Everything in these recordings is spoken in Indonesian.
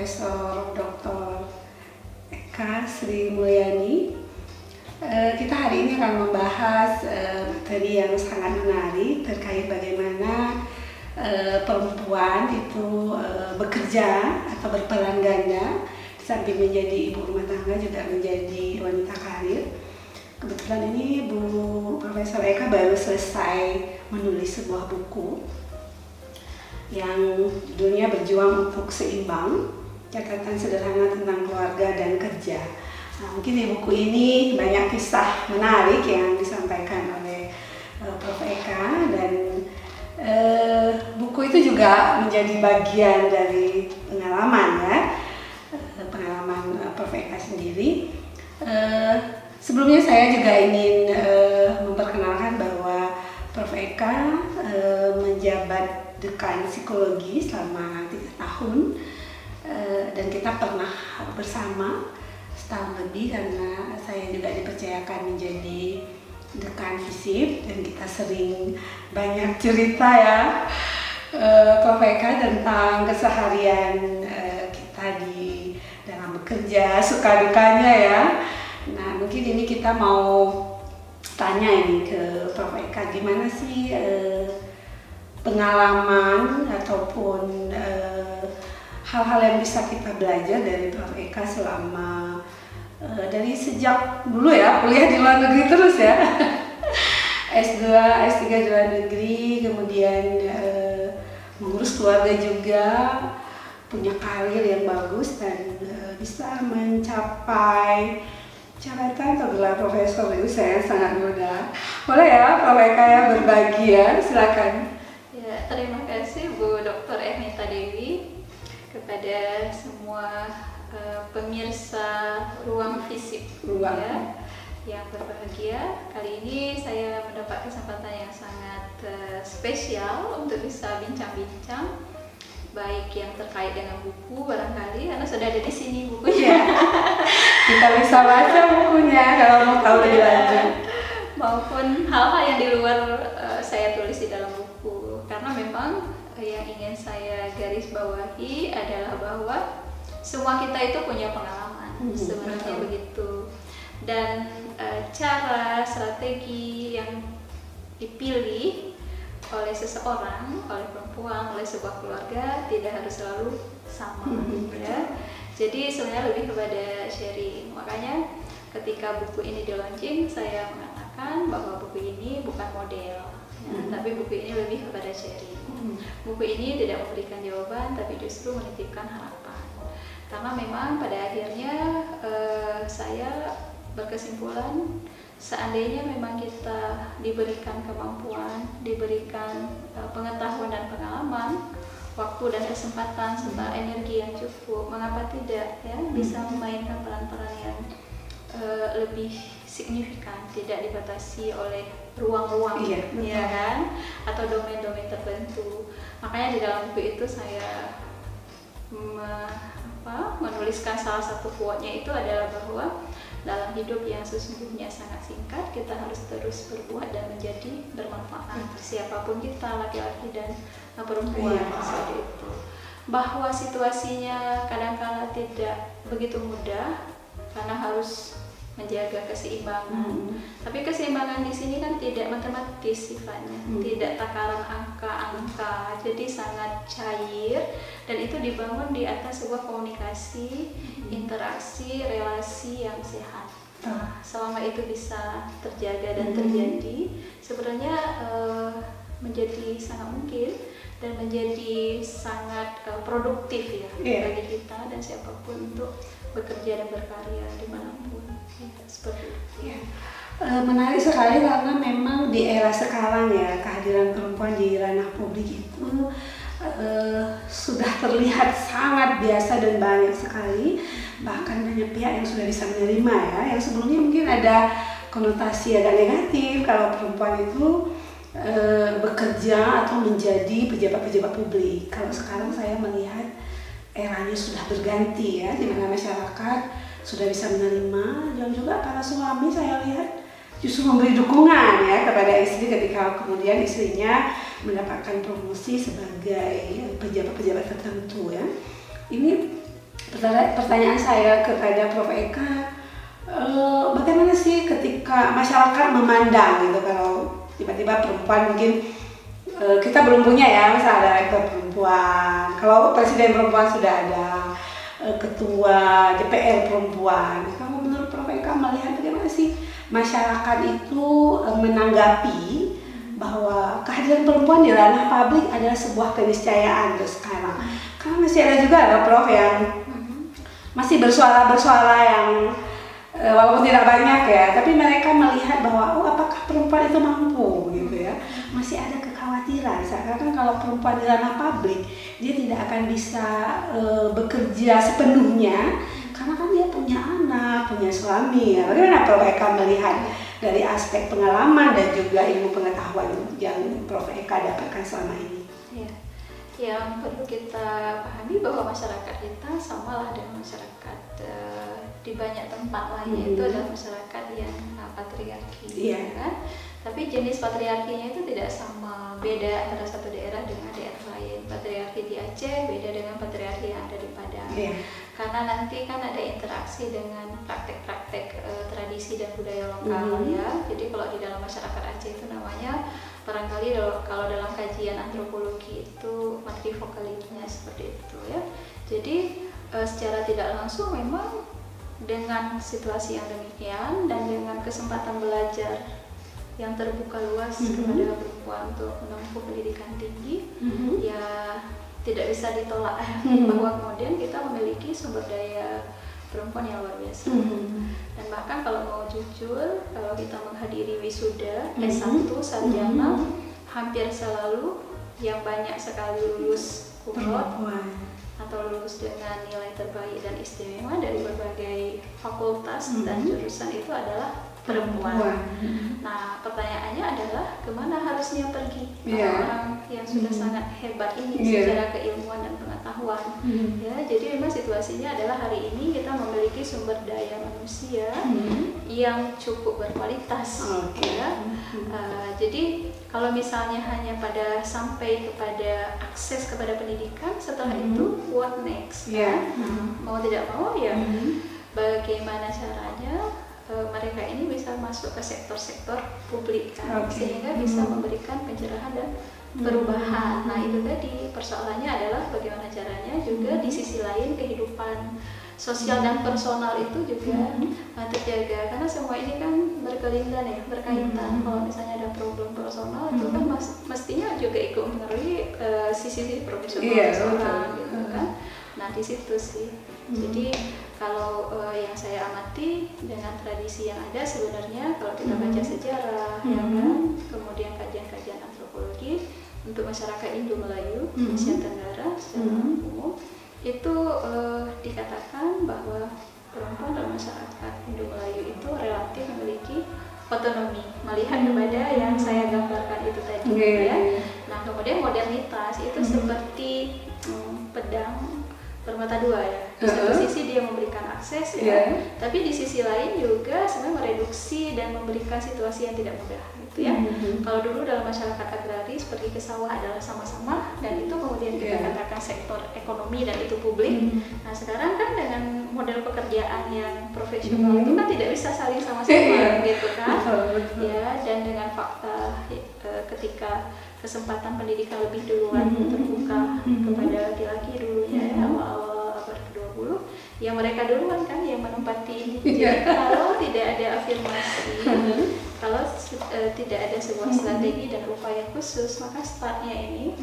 Profesor Dr. Eka Sri Mulyani. Kita hari ini akan membahas materi yang sangat menarik terkait bagaimana perempuan itu bekerja atau berperan ganda, sambil menjadi ibu rumah tangga juga menjadi wanita karir. Kebetulan ini Bu Profesor Eka baru selesai menulis sebuah buku yang judulnya Berjuang untuk Seimbang, catatan sederhana tentang keluarga dan kerja. Nah, mungkin di buku ini banyak kisah menarik yang disampaikan oleh Prof. Eka, dan buku itu juga menjadi bagian dari pengalaman pengalaman Prof. Eka sendiri. Sebelumnya saya juga ingin memperkenalkan bahwa Prof. Eka menjabat Dekan Psikologi selama 3 tahun, dan kita pernah bersama setahun lebih karena saya juga dipercayakan menjadi Dekan FISIP, dan kita sering banyak cerita Prof. Eka tentang keseharian kita di dalam bekerja, suka dukanya Nah, mungkin ini kita mau tanya ini ke Prof. Eka, gimana sih pengalaman ataupun hal-hal yang bisa kita belajar dari Prof. Eka selama dari sejak dulu kuliah di luar negeri terus S2, S3 di luar negeri, kemudian mengurus keluarga juga, punya karir yang bagus dan bisa mencapai jabatan atau gelar profesor. Itu saya sangat muda. Boleh Prof. Eka berbagi silakan. Terima kasih Bu Dr. Ernita Dewi, kepada semua pemirsa Ruang FISIP yang berbahagia. Kali ini saya mendapat kesempatan yang sangat spesial untuk bisa bincang-bincang, baik yang terkait dengan buku barangkali, karena sudah ada di sini bukunya. Kita bisa baca bukunya kalau mau tahu lebih lanjut, maupun hal-hal yang di luar saya tulis di dalam buku. Karena memang yang ingin saya garis bawahi adalah bahwa semua kita itu punya pengalaman, sebenarnya begitu. Dan cara strategi yang dipilih oleh seseorang, oleh perempuan, oleh sebuah keluarga tidak harus selalu sama, Jadi sebenarnya lebih kepada sharing. Makanya ketika buku ini di-launching, saya mengatakan bahwa buku ini bukan model, tapi buku ini lebih kepada sharing. Buku ini tidak memberikan jawaban, tapi justru menitipkan harapan. Karena memang pada akhirnya saya berkesimpulan, seandainya memang kita diberikan kemampuan, diberikan pengetahuan dan pengalaman, waktu dan kesempatan serta energi yang cukup, mengapa tidak bisa memainkan peran-peran yang lebih signifikan, tidak dibatasi oleh ruang-ruang atau domain-domain tertentu. Makanya di dalam buku itu saya menuliskan salah satu quote-nya itu adalah bahwa dalam hidup yang sesungguhnya sangat singkat, kita harus terus berbuat dan menjadi bermanfaat, siapapun kita, laki-laki dan perempuan, seperti itu. Bahwa situasinya kadang-kala tidak begitu mudah karena harus menjaga keseimbangan. Tapi keseimbangan di sini kan tidak matematis sifatnya, tidak takaran angka-angka, jadi sangat cair, dan itu dibangun di atas sebuah komunikasi, interaksi, relasi yang sehat. Selama itu bisa terjaga dan terjadi, sebenarnya menjadi sangat mungkin dan menjadi sangat produktif bagi kita dan siapapun untuk bekerja dan berkarya dimanapun. Seperti itu. Menarik sekali karena memang di era sekarang kehadiran perempuan di ranah publik itu sudah terlihat sangat biasa dan banyak sekali, bahkan banyak pihak yang sudah bisa menerima yang sebelumnya mungkin ada konotasi agak negatif kalau perempuan itu bekerja atau menjadi pejabat-pejabat publik. Kalau sekarang saya melihat eranya sudah berganti di mana masyarakat sudah bisa menerima, dan juga para suami saya lihat justru memberi dukungan kepada istri ketika kemudian istrinya mendapatkan promosi sebagai pejabat-pejabat tertentu Ini pertanyaan saya kepada Prof. Eka, bagaimana sih ketika masyarakat memandang gitu kalau tiba-tiba perempuan mungkin kita belum punya ya, misalnya ada rektor perempuan, kalau presiden perempuan sudah ada, ketua DPR perempuan. Kalau menurut Prof. Eka melihat bagaimana sih masyarakat itu menanggapi bahwa kehadiran perempuan di ranah publik adalah sebuah keniscayaan untuk sekarang. Karena masih ada juga Prof yang masih bersuara yang walaupun tidak banyak ya, tapi mereka melihat bahwa apakah perempuan itu mampu gitu ya. Masih ada kekhawatiran seakan-akan kalau perempuan di ranah publik dia tidak akan bisa bekerja sepenuhnya karena kan dia punya anak, punya suami ya. Bagaimana Prof. Eka melihat dari aspek pengalaman dan juga ilmu pengetahuan yang Prof. Eka dapatkan selama ini? Ya, yang perlu kita pahami bahwa masyarakat kita samalah dengan masyarakat di banyak tempat lain, itu adalah masyarakat yang patriarki, kan? Tapi jenis patriarkinya itu tidak sama, beda antara satu daerah dengan daerah lain. Patriarki di Aceh beda dengan patriarki yang ada di Padang. Karena nanti kan ada interaksi dengan praktek-praktek tradisi dan budaya lokal ya. Jadi kalau di dalam masyarakat Aceh itu namanya, barangkali kalau dalam kajian antropologi itu matrifokalinya seperti itu ya. Jadi secara tidak langsung memang dengan situasi yang demikian dan dengan kesempatan belajar yang terbuka luas kepada perempuan untuk menempuh pendidikan tinggi, ya tidak bisa ditolak bahwa kemudian kita memiliki sumber daya perempuan yang luar biasa. Dan bahkan kalau mau jujur, kalau kita menghadiri wisuda S1, sarjana, hampir selalu yang banyak sekali lulus kurot atau lulus dengan nilai terbaik dan istimewa dari berbagai fakultas dan jurusan itu adalah perempuan. Nah, pertanyaannya adalah kemana harusnya pergi orang yang sudah sangat hebat ini secara keilmuan dan pengetahuan. Ya, jadi memang situasinya adalah hari ini kita memiliki sumber daya manusia yang cukup berkualitas. Ya. Jadi kalau misalnya hanya sampai kepada akses kepada pendidikan, setelah itu what next? Mau tidak mau ya, bagaimana caranya mereka ini bisa masuk ke sektor-sektor publik kan, sehingga bisa memberikan pencerahan dan perubahan. Nah itu tadi persoalannya adalah bagaimana caranya juga di sisi lain kehidupan sosial dan personal itu juga terjaga, karena semua ini kan berkelindan ya, berkaitan. Kalau misalnya ada problem personal itu kan mestinya juga ikut mempengaruhi sisi profesional gitu kan. Nah di situ sih. Jadi kalau yang saya amati dengan tradisi yang ada sebenarnya, kalau kita baca sejarah, ya kan, kemudian kajian-kajian antropologi untuk masyarakat Indo-Melayu, Asia Tenggara secara umum, itu dikatakan bahwa perempuan dalam masyarakat Indo-Melayu itu relatif memiliki otonomi, melihat kepada yang saya gambarkan itu tadi ya. Nah kemudian modernitas itu seperti pedang bermata dua ya. Di satu sisi dia memberikan akses ya, tapi di sisi lain juga sebenarnya mereduksi dan memberikan situasi yang tidak mudah gitu ya. Kalau dulu dalam masyarakat agraris pergi ke sawah adalah sama-sama, dan itu kemudian kita katakan sektor ekonomi dan itu publik. Nah sekarang kan dengan model pekerjaan yang profesional itu kan tidak bisa saling sama-sama gitu kan. Ya, dan dengan fakta ketika kesempatan pendidikan lebih duluan terbuka kepada laki-laki dulunya ya, awal-awal abad ke-20, ya mereka duluan kan yang menempati ini. Jadi kalau tidak ada afirmasi, kalau tidak ada sebuah strategi dan upaya khusus, maka startnya ini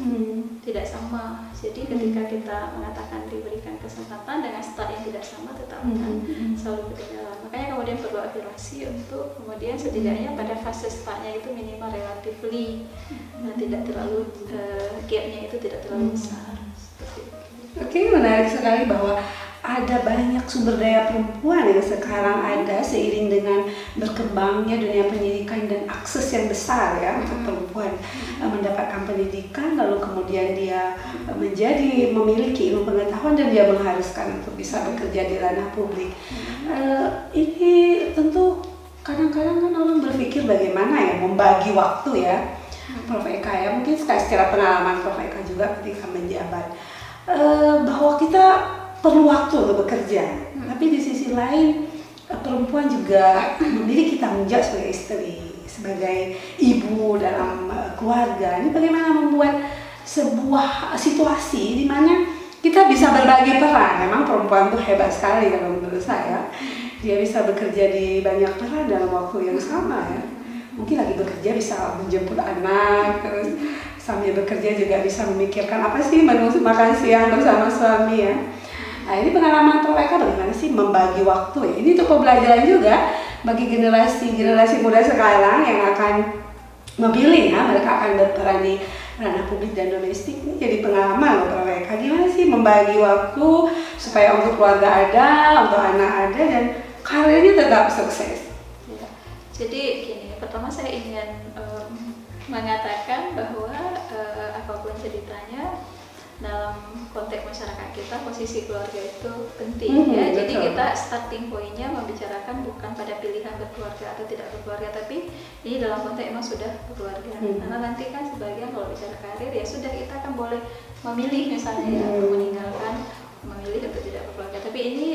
tidak sama. Jadi ketika kita mengatakan diberikan kesempatan dengan start yang tidak sama, tetap akan selalu ketinggalan. Makanya kemudian perlu afirmasi untuk kemudian setidaknya pada fase startnya itu minimal relatively tidak terlalu gapnya itu tidak terlalu besar. Oke, menarik sekali bahwa ada banyak sumber daya perempuan yang sekarang ada seiring dengan berkembangnya dunia pendidikan dan akses yang besar ya untuk perempuan mendapatkan pendidikan, lalu kemudian dia memiliki ilmu pengetahuan dan dia mengharuskan untuk bisa bekerja di ranah publik. Ini tentu kadang-kadang kan orang berpikir bagaimana ya membagi waktu ya, Prof. Eka ya, mungkin secara pengalaman Prof. Eka juga ketika menjabat, bahwa kita perlu waktu untuk bekerja. Tapi di sisi lain perempuan juga memiliki tanggung jawab sebagai istri, sebagai ibu dalam keluarga. Ini bagaimana membuat sebuah situasi di mana kita bisa berbagi peran. Memang perempuan tuh hebat sekali kalau menurut saya. Dia bisa bekerja di banyak peran dalam waktu yang sama ya. Mungkin lagi bekerja bisa menjemput anak, terus sambil bekerja juga bisa memikirkan apa sih menu makan siang bersama suami ya. Nah ini pengalaman mereka bagaimana sih membagi waktu ya. Ini untuk pembelajaran juga bagi generasi muda sekarang yang akan memilih ya, mereka akan berperan di ranah publik dan domestik. Ini jadi pengalaman loh mereka. Gimana sih membagi waktu supaya untuk keluarga ada, untuk anak ada, dan karirnya tetap sukses. Ya. Jadi gini, pertama saya ingin mengatakan bahwa apapun ceritanya dalam konteks masyarakat kita posisi keluarga itu penting ya. Jadi kita starting pointnya membicarakan bukan pada pilihan berkeluarga atau tidak berkeluarga, tapi ini dalam konteks emang sudah berkeluarga. Karena nanti kan sebagian kalau bicara karir ya sudah kita kan boleh memilih misalnya ya, meninggalkan memilih untuk tidak berkeluarga. Tapi ini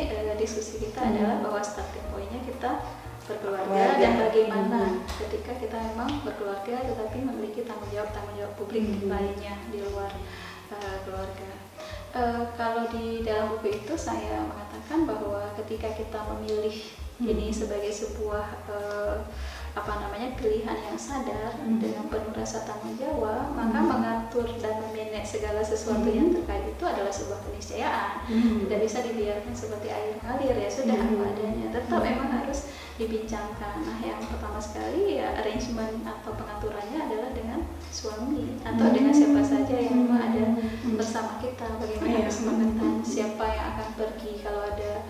diskusi kita adalah bahwa starting pointnya kita berkeluarga dan bagaimana ketika kita memang berkeluarga tetapi memiliki tanggung jawab publik lainnya di luar keluarga. Kalau di dalam buku itu saya mengatakan bahwa ketika kita memilih ini sebagai sebuah pilihan yang sadar dengan penuh rasa tanggung jawab, maka mengatur dan memanage segala sesuatu yang terkait itu adalah sebuah keniscayaan. Tidak bisa dibiarkan seperti air mengalir ya sudah apa adanya. Tetap memang harus dibincangkan. Nah, yang pertama sekali ya arrangement atau pengaturannya adalah dengan suami atau dengan siapa saja yang memang ada bersama kita. Bagaimana kesepakatan siapa yang akan pergi kalau ada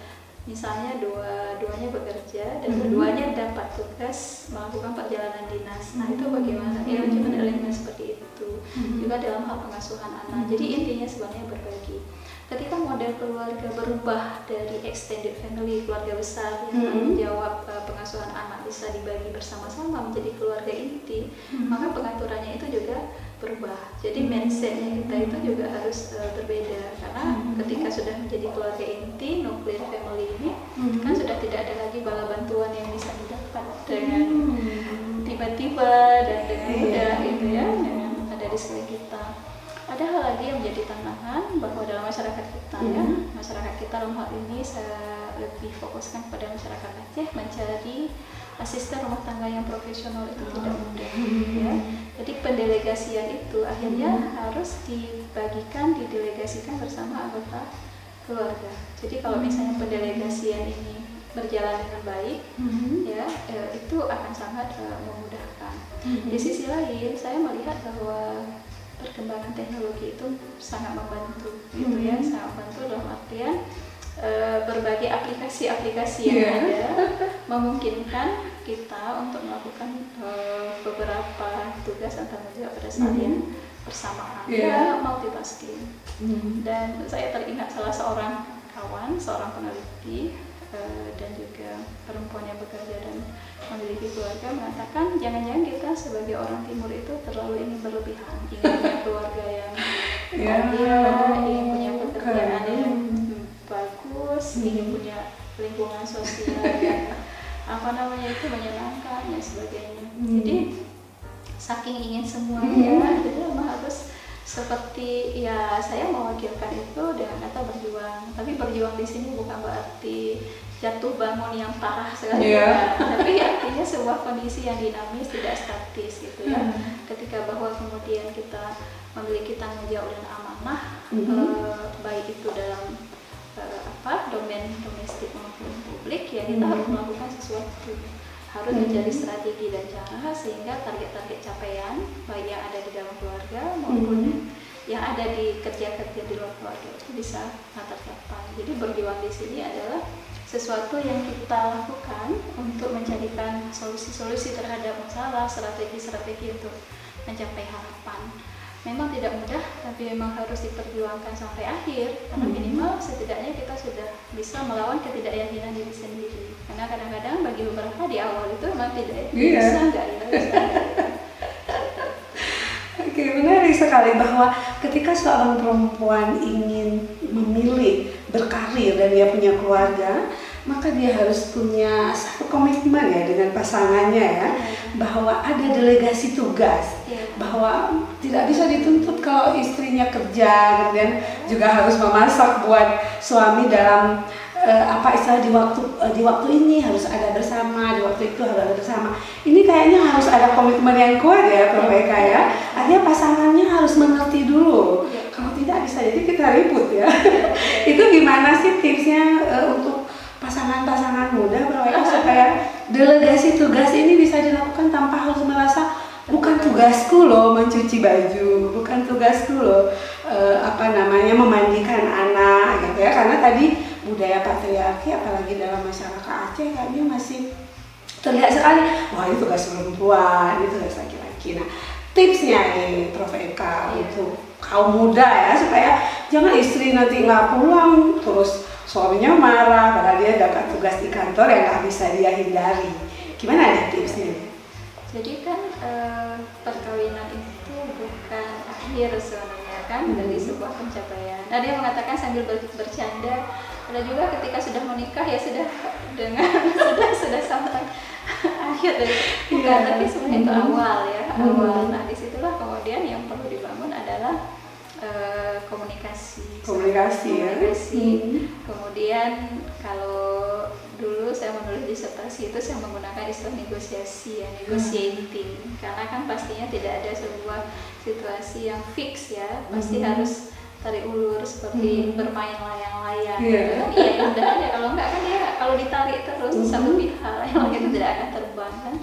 misalnya dua-duanya bekerja dan keduanya dapat tugas melakukan perjalanan dinas. Nah itu bagaimana? Ya cuma elemen seperti itu. Juga dalam hal pengasuhan anak. Jadi intinya sebenarnya berbagi. Ketika model keluarga berubah dari extended family, keluarga besar yang tanggung jawab pengasuhan anak bisa dibagi bersama-sama menjadi keluarga inti, maka pengaturannya itu juga berubah. Jadi mindsetnya kita itu juga harus berbeda, karena ketika sudah menjadi keluarga inti, nuclear family ini kan sudah tidak ada lagi bala bantuan yang bisa didapat dengan tiba-tiba dan dengan mudah gitu ya, yang ada di sekeliling kita. Ada hal lagi yang menjadi tantangan bahwa dalam masyarakat kita ya, masyarakat kita dalam hal ini saya lebih fokuskan pada masyarakat Aceh, mencari asisten rumah tangga yang profesional itu tidak mudah ya. Jadi pendelegasian itu akhirnya harus didelegasikan bersama anggota keluarga. Jadi kalau misalnya pendelegasian ini berjalan dengan baik ya, itu akan sangat memudahkan. Di sisi lain saya melihat bahwa perkembangan teknologi itu sangat membantu gitu ya, sangat membantu dalam artian berbagai aplikasi-aplikasi yang ada memungkinkan kita untuk melakukan beberapa tugas dan tanggung jawab pada saat yang bersamaan ya, multitasking. Dan saya teringat salah seorang kawan, seorang peneliti dan juga perempuan yang bekerja dan memiliki keluarga mengatakan jangan-jangan kita sebagai orang timur itu terlalu ingin berlebihan, ingin punya keluarga yang bahagia, ingin punya pekerjaan yang bagus, ingin punya lingkungan sosial yang menyenangkan dan sebagainya. Jadi saking ingin semuanya, jadi memang harus seperti ya saya mewakilkan itu dengan kata berjuang. Tapi berjuang di sini bukan berarti jatuh bangun yang parah sekali, tapi artinya sebuah kondisi yang dinamis, tidak statis gitu ya. Ketika bahwa kemudian kita memiliki tanggung jawab dan amanah, baik itu dalam domain domestik maupun publik ya, kita harus melakukan sesuatu, harus mencari strategi dan cara sehingga target-target capaian baik yang ada di dalam keluarga maupun yang ada di kerja-kerja di luar keluarga itu bisa tercapai. Jadi berjuang di sini adalah sesuatu yang kita lakukan untuk mencarikan solusi-solusi terhadap masalah, strategi-strategi untuk mencapai harapan. Memang tidak mudah, tapi memang harus diperjuangkan sampai akhir, karena minimal setidaknya kita sudah bisa melawan ketidakyakinan diri sendiri. Karena kadang-kadang bagi beberapa di awal itu memang tidak bisa, nggak ya. Oke, menarik sekali bahwa ketika seorang perempuan ingin memilih berkarir dan dia punya keluarga, maka dia harus punya satu komitmen ya dengan pasangannya ya, bahwa ada delegasi tugas, bahwa tidak bisa dituntut kalau istrinya kerja kemudian juga harus memasak buat suami dalam apa istilah di waktu ini harus ada bersama, di waktu itu harus ada bersama. Ini kayaknya harus ada komitmen yang kuat ya Prof Eka ya. Artinya pasangannya harus mengerti dulu. Kalau tidak bisa jadi kita ribut ya. Itu gimana sih tipsnya untuk pasangan-pasangan muda Prof Eka supaya delegasi tugas ini bisa dilakukan tanpa harus merasa bukan tugasku loh mencuci baju, bukan tugasku loh memandikan anak gitu ya, karena tadi budaya patriarki apalagi dalam masyarakat Aceh kayaknya masih terlihat sekali, wah itu tugas perempuan, itu tugas laki-laki. Nah tipsnya nih Prof Eka untuk kaum muda ya, supaya jangan istri nanti nggak pulang terus suaminya marah padahal dia dapat tugas di kantor yang nggak bisa dia hindari. Gimana nih tipsnya? Jadi kan perkawinan itu bukan akhir sebenarnya kan dari sebuah pencapaian. Ada yang mengatakan sambil bercanda, ada juga ketika sudah menikah ya sudah dengan sudah sampai akhir dari bukan, tapi sebenarnya itu awal ya, awal. Nah disitulah kemudian yang perlu dibangun adalah komunikasi. Kemudian kalau dulu saya menulis disertasi itu saya menggunakan istilah negosiasi ya, negotiating, karena kan pastinya tidak ada sebuah situasi yang fix ya, pasti harus tarik ulur seperti bermain layang-layang gitu kan. Iya udah aja, kalau enggak kan ya kalau ditarik terus satu pihak yang itu tidak akan terbang kan.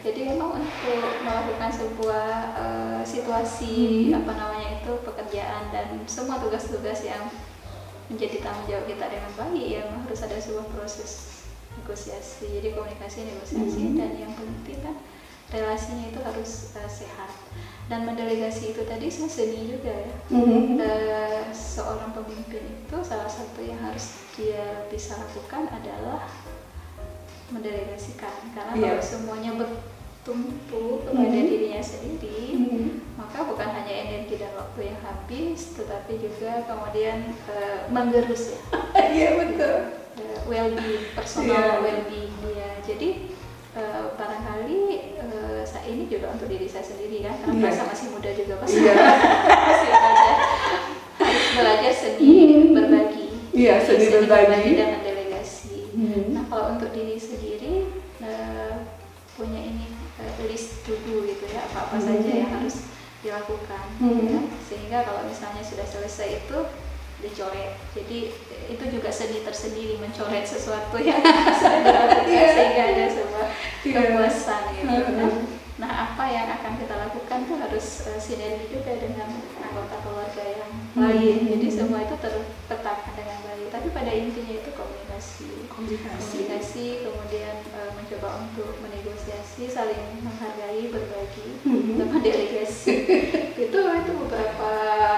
Jadi memang untuk melakukan sebuah situasi pekerjaan dan semua tugas-tugas yang menjadi tanggung jawab kita dengan baik ya harus ada sebuah proses negosiasi. Jadi komunikasi, negosiasi, dan yang penting kan relasinya itu harus sehat. Dan mendelegasi itu tadi saya seni juga ya. Seorang pemimpin itu salah satu yang harus dia bisa lakukan adalah mendelegasikan, karena kalau semuanya bertumpu kepada dirinya sendiri, maka bukan hanya energi dan waktu yang habis, tetapi juga kemudian menggerus ya. Iya betul. Well-being, personal well-being dia. Jadi barangkali saat ini juga untuk diri saya sendiri kan, karena merasa masih muda juga masih belajar seni berbagi. Iya, seni berbagi dan mendelegasi. Nah kalau untuk diri sendiri punya ini list to do gitu ya, apa-apa saja yang harus dilakukan ya. Sehingga kalau misalnya sudah selesai itu dicoret. Jadi itu juga seni tersendiri mencoret sesuatu yang sudah dilakukan sehingga ada sebuah kepuasan gitu kan. Nah apa yang akan kita lakukan tuh harus sinergi juga dengan anggota keluarga yang lain. Jadi semua itu terpetakan dengan baik. Tapi pada intinya itu komunikasi, kemudian mencoba untuk menegosiasi, saling menghargai, berbagi, dan mendelegasi. itu beberapa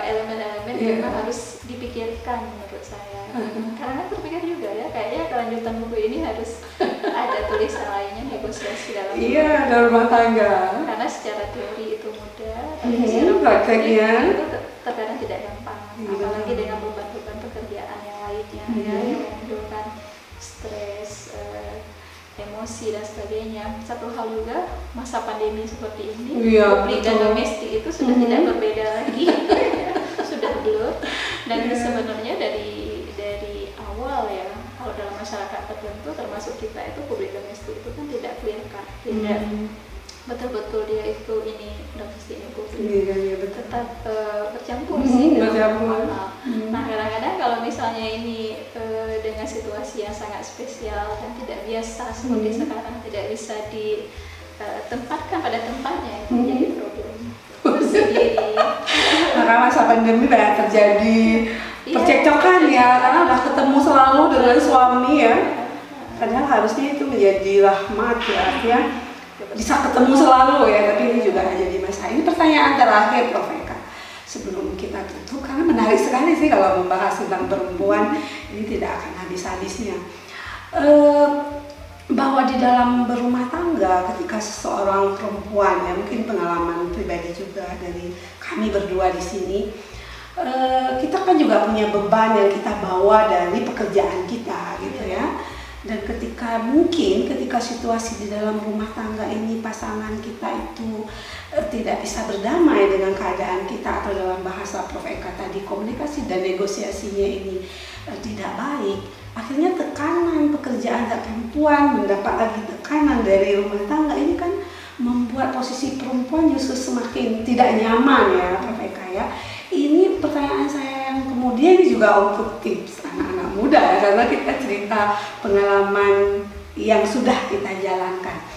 elemen-elemen yang memang harus dipikirkan menurut saya. Karena terpikir juga ya, kayaknya kelanjutan buku ini harus ada tulisan lainnya, negosiasi dalam dalam rumah tangga. Karena secara teori itu mudah, tapi secara prakteknya itu terkadang tidak gampang, apalagi dengan beban-beban pekerjaan yang lainnya ya, yang menimbulkan stres, emosi dan sebagainya. Satu hal juga masa pandemi seperti ini, publik dan domestik itu sudah tidak berbeda lagi, sudah blur. Dan sebenarnya dari awal ya, kalau dalam masyarakat tertentu termasuk kita itu publik domestik itu kan tidak clear cut, tidak betul-betul dia itu ini domestik ini publik, tetap bercampur sih dalam hal. Nah kadang-kadang kalau misalnya ini dengan situasi yang sangat spesial dan tidak biasa seperti sekarang, tidak bisa ditempatkan pada tempatnya, itu menjadi problem sendiri. Maka masa pandemi banyak terjadi percekcokan ya, karena udah ketemu selalu dengan suami ya. Padahal harusnya itu menjadi rahmat ya, artinya bisa ketemu selalu ya, tapi ini juga jadi masalah. Ini pertanyaan terakhir Prof Eka sebelum kita tutup, karena menarik sekali sih kalau membahas tentang perempuan, ini tidak akan habis-habisnya. Bahwa di dalam berumah tangga ketika seseorang perempuan ya, mungkin pengalaman pribadi juga dari kami berdua di sini, kita kan juga punya beban yang kita bawa dari pekerjaan kita gitu ya. Dan ketika situasi di dalam rumah tangga ini pasangan kita itu tidak bisa berdamai dengan keadaan kita, atau dalam bahasa Prof Eka tadi komunikasi dan negosiasinya ini tidak baik, akhirnya tekanan pekerjaan perempuan mendapat lagi tekanan dari rumah tangga, ini kan membuat posisi perempuan justru semakin tidak nyaman ya Prof Eka ya. Ini pertanyaan saya yang kemudian ini juga untuk tips anak-anak muda ya, karena kita cerita pengalaman yang sudah kita jalankan.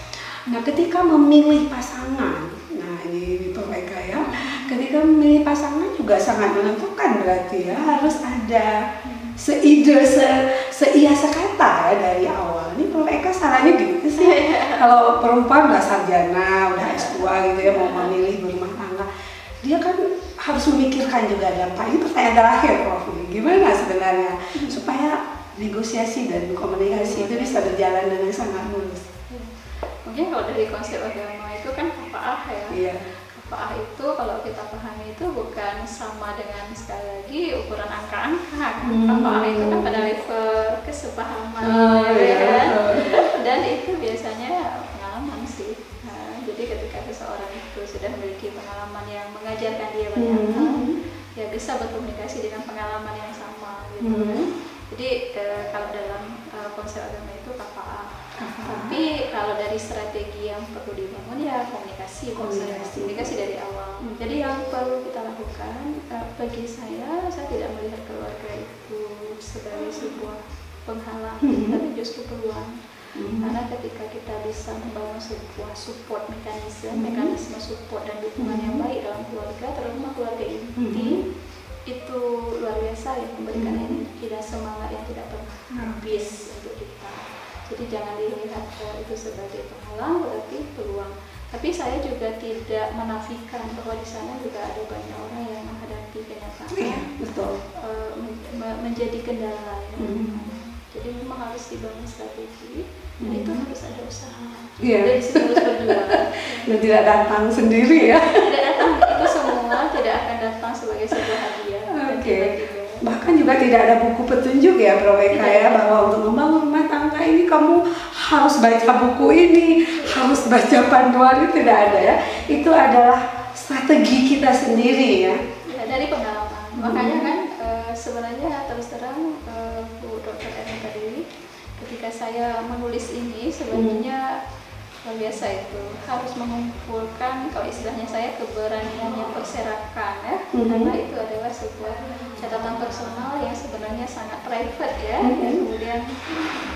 Nah, ketika memilih pasangan, nah ini Prof Eka ya, ketika memilih pasangan juga sangat menentukan, berarti ya harus ada seia sekata ya dari awal. Ini Prof Eka salahnya gitu sih. Kalau perempuan udah sarjana, udah S2 gitu ya, mau memilih berumah tangga, dia kan harus memikirkan juga dampak. Ini pertanyaan terakhir Prof, gimana sebenarnya supaya negosiasi dan komunikasi itu bisa berjalan dengan sangat mulus? Mungkin kalau dari konsep agama itu kan kafaah ya. Iya. Kafaah itu kalau kita pahami itu bukan sama dengan sekali lagi ukuran angka-angka. Kafaah itu kan pada level kesepahaman ya. Dan itu biasanya pengalaman sih. Jadi ketika seseorang itu sudah memiliki pengalaman yang mengajarkan dia banyak hal, ya bisa berkomunikasi dengan pengalaman yang sama gitu. Jadi kalau dalam konsep agama itu kafaah. Tapi kalau dari strategi yang perlu dibangun ya komunikasi dari awal. Jadi yang perlu kita lakukan, bagi saya tidak melihat keluarga itu sebagai sebuah penghalang, tapi justru peluang. Karena ketika kita bisa membangun sebuah support mekanisme support dan dukungan yang baik dalam keluarga, terutama keluarga inti, itu luar biasa ya, memberikan energi dan semangat yang tidak pernah habis untuk kita. Jadi jangan dilihat itu sebagai penghalang, berarti peluang. Tapi saya juga tidak menafikan bahwa di sana juga ada banyak orang yang menghadapi kenyataan, menjadi kendala ya. Jadi memang harus dibangun strategi, dan itu harus ada usaha. Dari situ harus berjuang. Dan tidak datang sendiri ya. Tidak datang, itu semua tidak akan datang sebagai sebuah hadiah. Bahkan juga tidak ada buku petunjuk ya Prof Eka ya, bahwa untuk membangun rumah tangga ini kamu harus baca buku ini, harus baca panduan, itu tidak ada ya. Itu adalah strategi kita sendiri ya. Dari pengalaman. Makanya kan sebenarnya terus terang Bu Dr. Erna tadi, ketika saya menulis ini sebenarnya luar biasa itu harus mengumpulkan, kalau istilahnya saya, keberanian yang berserakan ya, karena itu adalah sebuah catatan personal yang sebenarnya sangat private ya, dan kemudian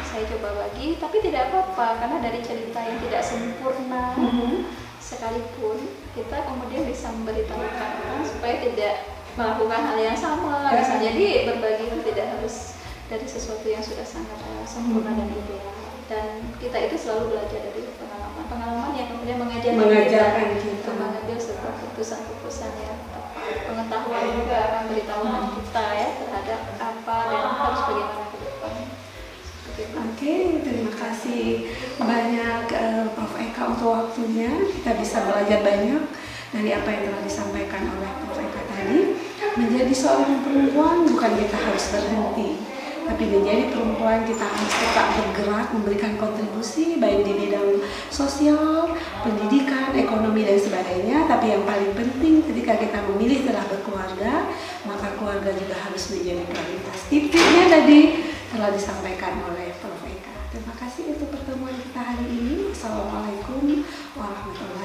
saya coba bagi, tapi tidak apa-apa karena dari cerita yang tidak sempurna sekalipun kita kemudian bisa memberitahukan orang supaya tidak melakukan hal yang sama. Bisa jadi berbagi itu tidak harus dari sesuatu yang sudah sangat sempurna dan ideal. Dan kita itu selalu belajar dari pengalaman yang kemudian mengajarkan kita mengambil sebuah keputusan yang tepat. Pengetahuan juga akan beritahukan kita ya terhadap apa dan harus bagaimana ke depan. Oke, terima kasih banyak Prof Eka untuk waktunya. Kita bisa belajar banyak dari apa yang telah disampaikan oleh Prof Eka tadi. Menjadi seorang perempuan bukan kita harus berhenti, tapi menjadi perempuan kita harus tetap bergerak, memberikan kontribusi baik di bidang sosial, pendidikan, ekonomi dan sebagainya. Tapi yang paling penting ketika kita memilih telah berkeluarga, maka keluarga juga harus menjadi prioritas. Tipsnya tadi telah disampaikan oleh Prof Eka. Terima kasih untuk pertemuan kita hari ini. Assalamualaikum warahmatullahi wabarakatuh.